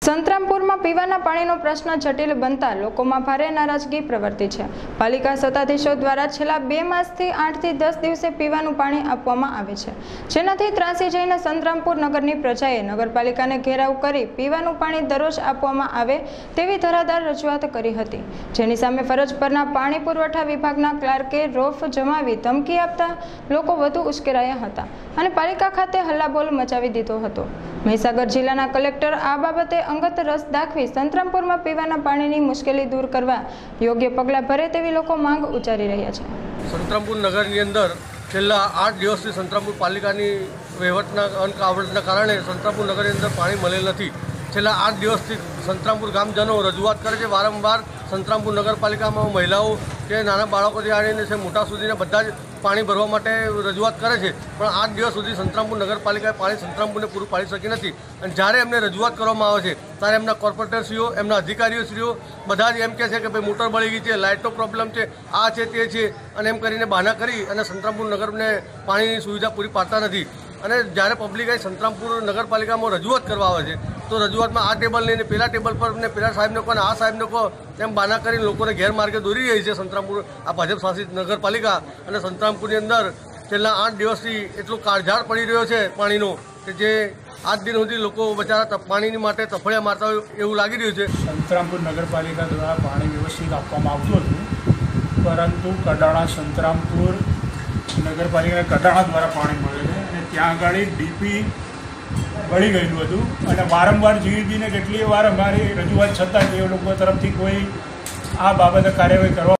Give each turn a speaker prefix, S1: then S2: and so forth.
S1: સંતરામપુરમાં પીવાના પાણીનો પ્રશ્ન જટિલ બનતા લોકોમાં ભારે નારાજગી પ્રવર્તી છે। પાલિકા સત્તાધીશો દ્વારા છેલ્લા 2 માસથી 8 થી 10 દિવસે પીવાનું પાણી આપવામાં આવે છે, જેનાથી ત્રાસી જઈને સંતરામપુર નગરની પ્રજાએ નગરપાલિકાને ઘેરાવ કરી પીવાનું પાણી દરરોજ આપવામાં આવે તેવી ધરાધાર રજૂઆત કરી હતી, જેની સામે ફરજ પરના પાણી પુરવઠા વિભાગના ક્લાર્કે રોફ જમાવી ધમકી આપતા લોકો વધુ ઉશ્કેરાયા હતા અને પાલિકા ખાતે હલ્લાબોલ મચાવી દીધો હતો। મહીસાગર જિલ્લાના કલેક્ટર આ બાબતે અંગત રસ દાખવી સંતરામપુરમાં પીવાના પાણીની મુશ્કેલી દૂર કરવા યોગ્ય પગલાં ભરે તેવી લોકો માંગ ઉચ્ચારી રહ્યા છે।
S2: સંતરામપુર નગરની અંદર છેલ્લા 8 દિવસથી સંતરામપુર પાલિકાની વહીવટના અનકાવડતના કારણે સંતરામપુર નગરની અંદર પાણી મળેલ નથી। છેલ્લા 8 દિવસથી સંતરામપુર ગામજનો રજૂઆત કરે છે વારંવાર। સંતરામપુર નગરપાલિકામાં મહિલાઓ કે નાના બાળકોથી આવીને છે મોટા સુધીને બધા જ પાણી ભરવા માટે રજૂઆત કરે છે, પણ 8 દિવસ સુધી સંતરામપુર નગરપાલિકાએ પાણી સંતરામપુરને પૂરું પાડી શકી નથી। અને જ્યારે એમને રજૂઆત કરવામાં આવે છે ત્યારે એમના કોર્પોરેટરશ્રીઓ, એમના અધિકારીઓશ્રીઓ બધા જ એમ કહે છે કે ભાઈ મોટર બળી ગઈ છે, લાઇટનો પ્રોબ્લેમ છે, આ છે તે છે, અને એમ કરીને બહાના કરી અને સંતરામપુર નગરને પાણીની સુવિધા પૂરી પાડતા નથી। અને જ્યારે પબ્લિક અહીં સંતરામપુર નગરપાલિકામાં રજૂઆત કરવા આવે છે તો રજૂઆતમાં આ ટેબલ લઈને પેલા ટેબલ પર ને પેલા સાહેબને કહો ને આ સાહેબને કહો એમ બહાના કરીને લોકોને ગેરમાર્ગે દોરી રહી છે સંતરામપુર આ ભાજપ શાસિત નગરપાલિકા। અને સંતરામપુરની અંદર છેલ્લા 8 દિવસથી એટલો કાળઝાળ પડી રહ્યો છે પાણીનો કે જે આજ દિન સુધી લોકો બચારા પાણીની માટે તફડિયા મારતા હોય એવું લાગી રહ્યું છે।
S3: સંતરામપુર નગરપાલિકા દ્વારા પાણી વ્યવસ્થિત આપવામાં આવતું હતું, પરંતુ કડાણા સંતરામપુર નગરપાલિકાને કડાણા દ્વારા પાણી મળે છે અને ત્યાં આગળ ડીપી બળી ગયેલું હતું અને વારંવાર જીવીબીને કેટલીય વાર અમારી રજૂઆત છતાં એ લોકો તરફથી કોઈ આ બાબતે કાર્યવાહી કરવા